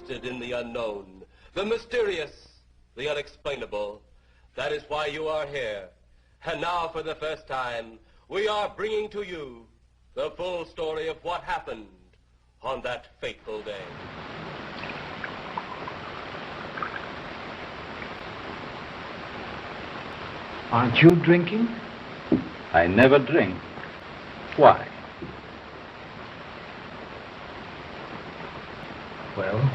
interested in the unknown, the mysterious, the unexplainable. That is why you are here. And now, for the first time, we are bringing to you the full story of what happened on that fateful day. Aren't you drinking? I never drink. Why? Well,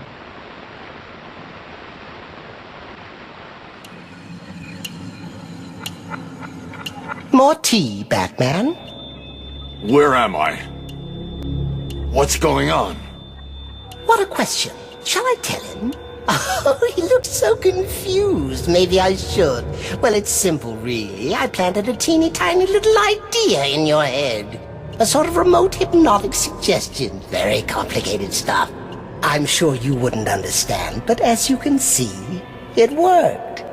more tea, Batman? Where am I? What's going on? What a question. Shall I tell him? Oh, he looks so confused. Maybe I should. Well, it's simple, really. I planted a teeny tiny little idea in your head. A sort of remote hypnotic suggestion. Very complicated stuff. I'm sure you wouldn't understand, but as you can see, it worked.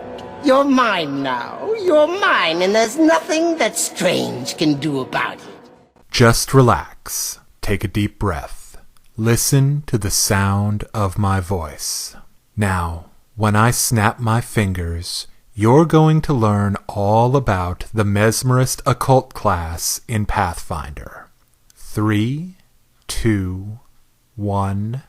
You're mine now. You're mine, and there's nothing that Strange can do about it. Just relax. Take a deep breath. Listen to the sound of my voice. Now, when I snap my fingers, you're going to learn all about the Mesmerist occult class in Pathfinder. 3, 2, 1...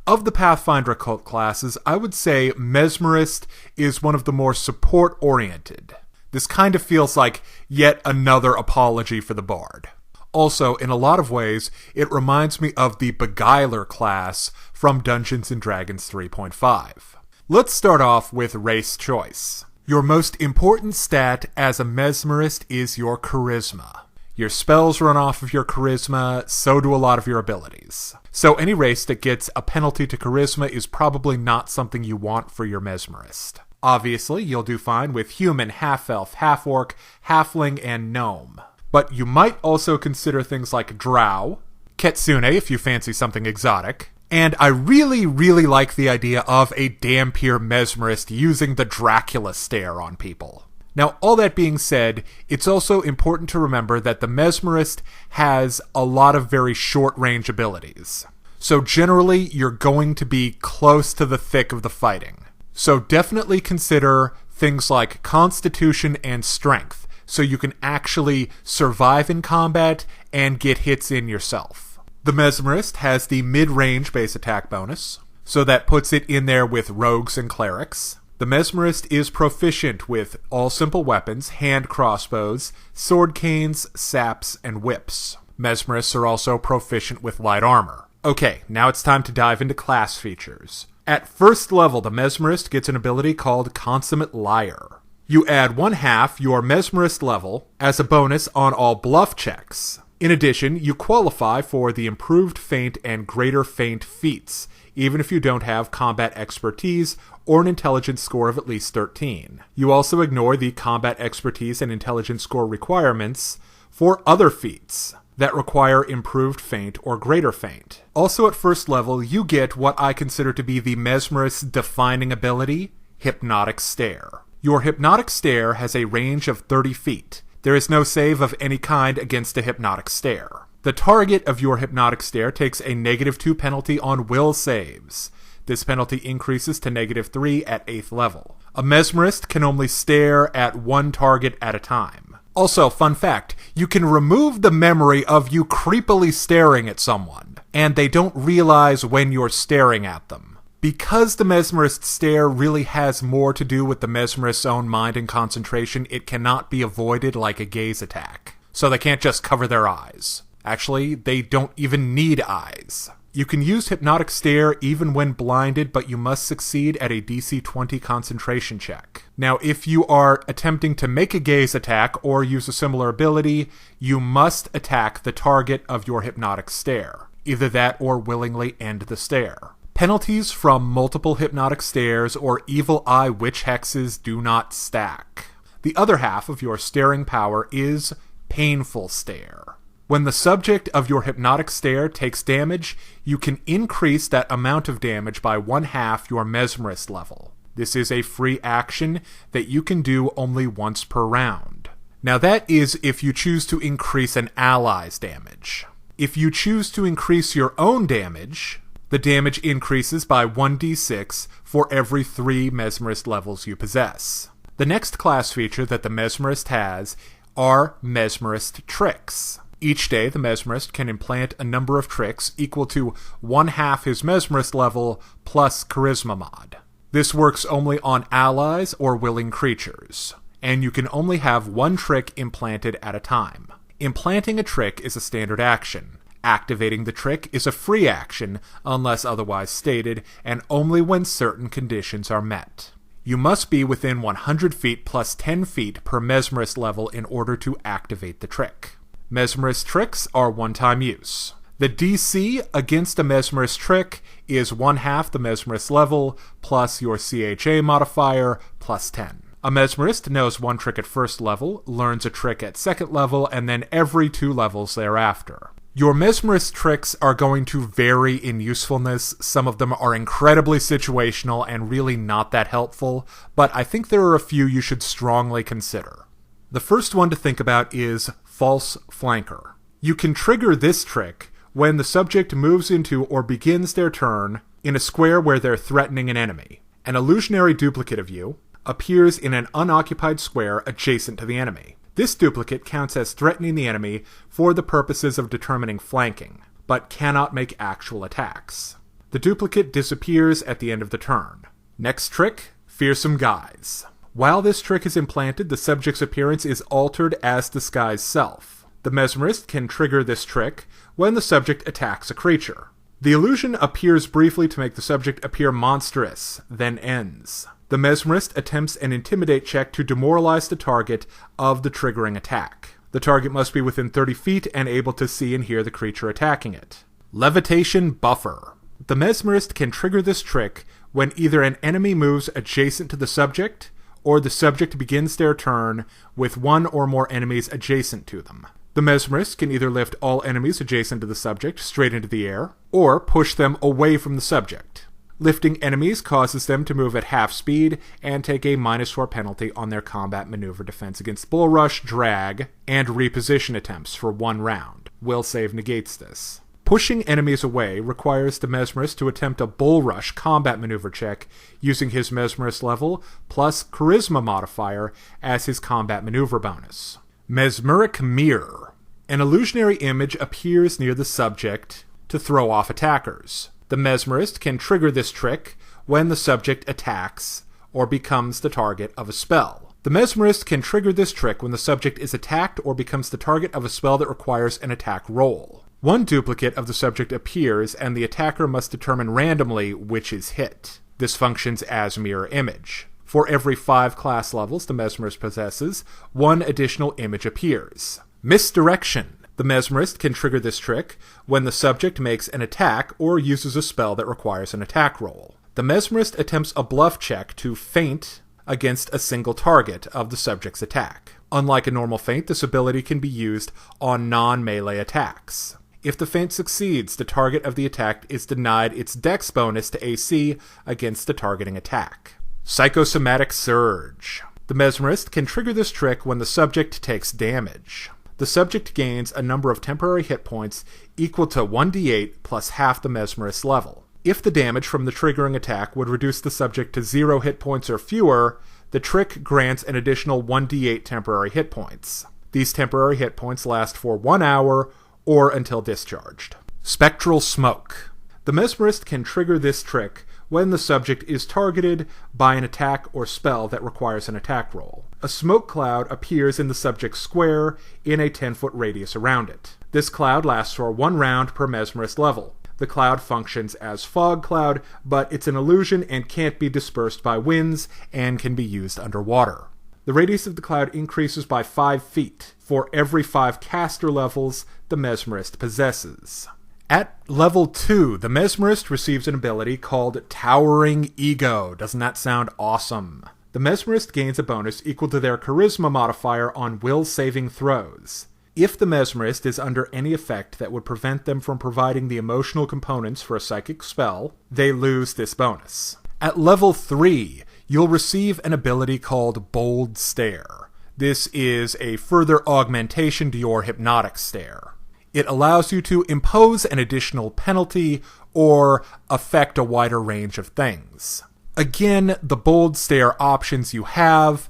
Of the Pathfinder occult classes, I would say Mesmerist is one of the more support-oriented. This kind of feels like yet another apology for the bard. Also, in a lot of ways, it reminds me of the Beguiler class from Dungeons & Dragons 3.5. Let's start off with race choice. Your most important stat as a Mesmerist is your charisma. Your spells run off of your charisma, so do a lot of your abilities. So any race that gets a penalty to charisma is probably not something you want for your Mesmerist. Obviously, you'll do fine with human, half-elf, half-orc, halfling, and gnome. But you might also consider things like drow, kitsune if you fancy something exotic, and I really, really like the idea of a Dhampir Mesmerist using the Dracula stare on people. Now, all that being said, it's also important to remember that the Mesmerist has a lot of very short-range abilities. So generally, you're going to be close to the thick of the fighting. So definitely consider things like Constitution and Strength, so you can actually survive in combat and get hits in yourself. The Mesmerist has the mid-range base attack bonus, so that puts it in there with rogues and clerics. The Mesmerist is proficient with all simple weapons, hand crossbows, sword canes, saps, and whips. Mesmerists are also proficient with light armor. Okay, now it's time to dive into class features. At first level, the Mesmerist gets an ability called Consummate Liar. You add 1/2 your Mesmerist level as a bonus on all bluff checks. In addition, you qualify for the Improved Feint and Greater Feint feats, even if you don't have combat expertise or an intelligence score of at least 13. You also ignore the combat expertise and intelligence score requirements for other feats that require Improved Feint or Greater Feint. Also at first level, you get what I consider to be the Mesmerist's defining ability, Hypnotic Stare. Your Hypnotic Stare has a range of 30 feet. There is no save of any kind against a Hypnotic Stare. The target of your Hypnotic Stare takes a -2 penalty on will saves. This penalty increases to -3 at 8th level. A Mesmerist can only stare at one target at a time. Also, fun fact, you can remove the memory of you creepily staring at someone, and they don't realize when you're staring at them. Because the Mesmerist stare really has more to do with the Mesmerist's own mind and concentration, it cannot be avoided like a gaze attack. So they can't just cover their eyes. Actually, they don't even need eyes. You can use Hypnotic Stare even when blinded, but you must succeed at a DC 20 concentration check. Now, if you are attempting to make a gaze attack or use a similar ability, you must attack the target of your Hypnotic Stare. Either that or willingly end the stare. Penalties from multiple Hypnotic Stares or Evil Eye Witch Hexes do not stack. The other half of your staring power is Painful Stare. When the subject of your Hypnotic Stare takes damage, you can increase that amount of damage by 1/2 your Mesmerist level. This is a free action that you can do only once per round. Now that is if you choose to increase an ally's damage. If you choose to increase your own damage, The damage increases by 1d6 for every 3 Mesmerist levels you possess. The next class feature that the Mesmerist has are Mesmerist tricks. Each day, the Mesmerist can implant a number of tricks equal to 1/2 his Mesmerist level plus Charisma mod. This works only on allies or willing creatures, and you can only have 1 trick implanted at a time. Implanting a trick is a standard action. Activating the trick is a free action unless otherwise stated, and only when certain conditions are met. You must be within 100 feet plus 10 feet per Mesmerist level in order to activate the trick. Mesmerist tricks are one-time use. The DC against a Mesmerist trick is 1/2 the Mesmerist level plus your CHA modifier plus 10. A Mesmerist knows 1 trick at first level, learns a trick at second level, and then every 2 levels thereafter. Your Mesmerist tricks are going to vary in usefulness. Some of them are incredibly situational and really not that helpful, but I think there are a few you should strongly consider. The first one to think about is False Flanker. You can trigger this trick when the subject moves into or begins their turn in a square where they're threatening an enemy. An illusionary duplicate of you appears in an unoccupied square adjacent to the enemy. This duplicate counts as threatening the enemy for the purposes of determining flanking, but cannot make actual attacks. The duplicate disappears at the end of the turn. Next trick, Fearsome Guise. While this trick is implanted, the subject's appearance is altered as disguised self. The Mesmerist can trigger this trick when the subject attacks a creature. The illusion appears briefly to make the subject appear monstrous, then ends. The Mesmerist attempts an Intimidate check to demoralize the target of the triggering attack. The target must be within 30 feet and able to see and hear the creature attacking it. Levitation Buffer. The Mesmerist can trigger this trick when either an enemy moves adjacent to the subject, or the subject begins their turn with 1 or more enemies adjacent to them. The Mesmerist can either lift all enemies adjacent to the subject straight into the air, or push them away from the subject. Lifting enemies causes them to move at half speed and take a -4 penalty on their combat maneuver defense against bull rush, drag, and reposition attempts for 1 round. Will save negates this. Pushing enemies away requires the Mesmerist to attempt a bull rush combat maneuver check using his Mesmerist level plus Charisma modifier as his combat maneuver bonus. Mesmeric Mirror. An illusionary image appears near the subject to throw off attackers. The Mesmerist can trigger this trick when the subject attacks or becomes the target of a spell. The Mesmerist can trigger this trick when the subject is attacked or becomes the target of a spell that requires an attack roll. 1 duplicate of the subject appears, and the attacker must determine randomly which is hit. This functions as mirror image. For every 5 class levels the Mesmerist possesses, 1 additional image appears. Misdirection. The Mesmerist can trigger this trick when the subject makes an attack or uses a spell that requires an attack roll. The Mesmerist attempts a bluff check to feint against a single target of the subject's attack. Unlike a normal feint, this ability can be used on non-melee attacks. If the feint succeeds, the target of the attack is denied its dex bonus to AC against the targeting attack. Psychosomatic Surge. The Mesmerist can trigger this trick when the subject takes damage. The subject gains a number of temporary hit points equal to 1d8 plus half the Mesmerist level. If the damage from the triggering attack would reduce the subject to 0 hit points or fewer, the trick grants an additional 1d8 temporary hit points. These temporary hit points last for 1 hour or until discharged. Spectral Smoke. The Mesmerist can trigger this trick when the subject is targeted by an attack or spell that requires an attack roll. A smoke cloud appears in the subject's square in a 10-foot radius around it. This cloud lasts for 1 round per Mesmerist level. The cloud functions as fog cloud, but it's an illusion and can't be dispersed by winds and can be used underwater. The radius of the cloud increases by 5 feet for every 5 caster levels the Mesmerist possesses. At level 2, the Mesmerist receives an ability called Towering Ego. Doesn't that sound awesome? The Mesmerist gains a bonus equal to their Charisma modifier on will saving throws. If the Mesmerist is under any effect that would prevent them from providing the emotional components for a psychic spell, they lose this bonus. At level 3, you'll receive an ability called Bold Stare. This is a further augmentation to your Hypnotic Stare. It allows you to impose an additional penalty or affect a wider range of things. Again, the bold stare options you have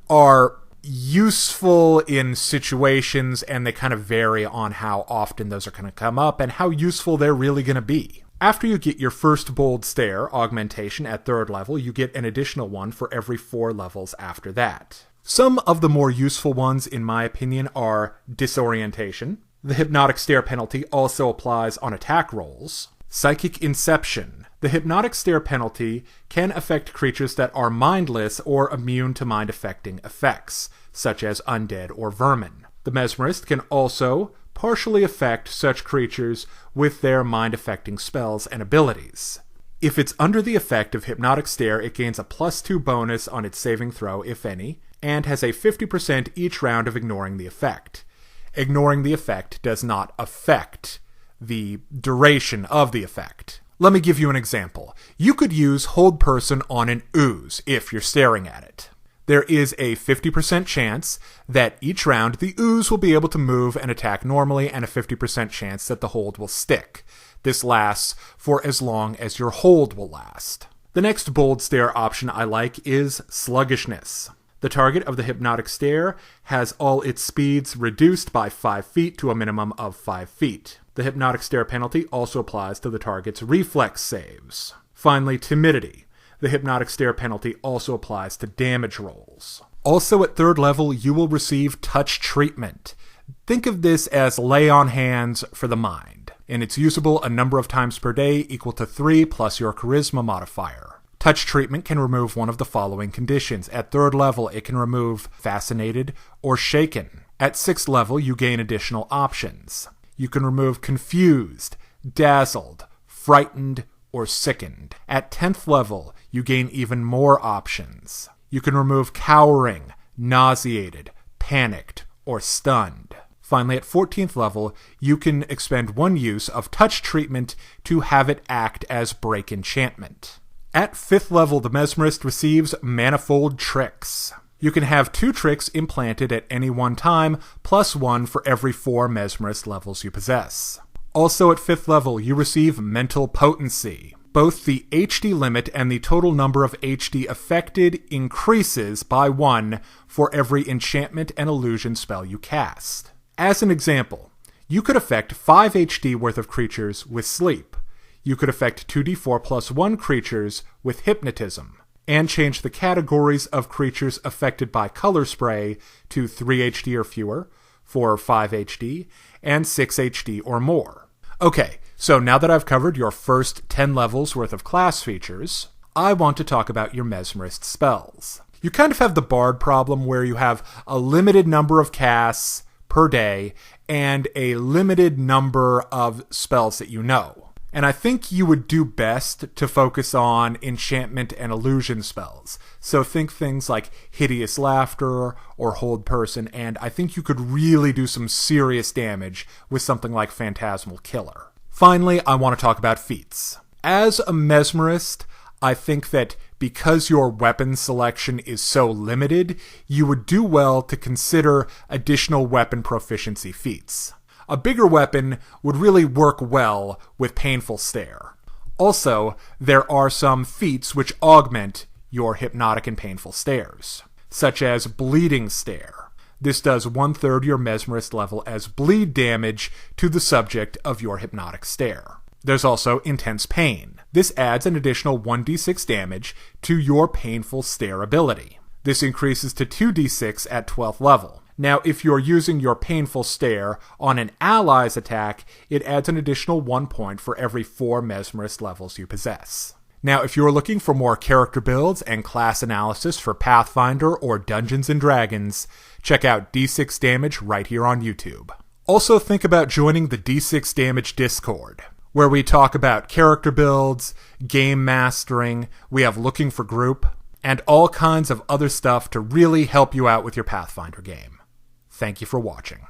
are useful in situations, and they kind of vary on how often those are going to come up and how useful they're really going to be. After you get your first bold stare augmentation at 3rd level, you get an additional one for every 4 levels after that. Some of the more useful ones, in my opinion, are disorientation. The Hypnotic Stare penalty also applies on attack rolls. Psychic Inception. The Hypnotic Stare penalty can affect creatures that are mindless or immune to mind-affecting effects, such as undead or vermin. The Mesmerist can also partially affect such creatures with their mind-affecting spells and abilities. If it's under the effect of Hypnotic Stare, it gains a +2 bonus on its saving throw, if any, and has a 50% each round of ignoring the effect. Ignoring the effect does not affect the duration of the effect. Let me give you an example. You could use Hold Person on an ooze if you're staring at it. There is a 50% chance that each round the ooze will be able to move and attack normally, and a 50% chance that the hold will stick. This lasts for as long as your hold will last. The next bold stare option I like is Sluggishness. The target of the Hypnotic Stare has all its speeds reduced by 5 feet to a minimum of 5 feet. The Hypnotic Stare penalty also applies to the target's reflex saves. Finally, Timidity. The Hypnotic Stare penalty also applies to damage rolls. Also at 3rd level, you will receive Touch Treatment. Think of this as lay on hands for the mind, and it's usable a number of times per day equal to 3 plus your Charisma modifier. Touch Treatment can remove one of the following conditions. At 3rd level, it can remove Fascinated or Shaken. At 6th level, you gain additional options. You can remove Confused, Dazzled, Frightened, or Sickened. At 10th level, you gain even more options. You can remove Cowering, Nauseated, Panicked, or Stunned. Finally, at 14th level, you can expend one use of Touch Treatment to have it act as Break Enchantment. At 5th level, the Mesmerist receives Manifold Tricks. You can have 2 tricks implanted at any one time, plus 1 for every 4 Mesmerist levels you possess. Also at 5th level, you receive Mental Potency. Both the HD limit and the total number of HD affected increases by 1 for every enchantment and illusion spell you cast. As an example, you could affect 5 HD worth of creatures with Sleep. You could affect 2d4 plus 1 creatures with Hypnotism, and change the categories of creatures affected by Color Spray to 3 HD or fewer, 4 or 5 HD, and 6 HD or more. Okay, so now that I've covered your first 10 levels worth of class features, I want to talk about your Mesmerist spells. You kind of have the Bard problem where you have a limited number of casts per day and a limited number of spells that you know. And I think you would do best to focus on enchantment and illusion spells. So think things like Hideous Laughter or Hold Person, and I think you could really do some serious damage with something like Phantasmal Killer. Finally, I want to talk about feats. As a Mesmerist, I think that because your weapon selection is so limited, you would do well to consider additional weapon proficiency feats. A bigger weapon would really work well with Painful Stare. Also, there are some feats which augment your hypnotic and painful stares, such as Bleeding Stare. This does 1/3 your Mesmerist level as bleed damage to the subject of your hypnotic stare. There's also Intense Pain. This adds an additional 1d6 damage to your Painful Stare ability. This increases to 2d6 at 12th level. Now, if you're using your Painful Stare on an ally's attack, it adds an additional 1 point for every 4 Mesmerist levels you possess. Now, if you're looking for more character builds and class analysis for Pathfinder or Dungeons & Dragons, check out D6 Damage right here on YouTube. Also, think about joining the D6 Damage Discord, where we talk about character builds, game mastering, we have Looking for Group, and all kinds of other stuff to really help you out with your Pathfinder game. Thank you for watching.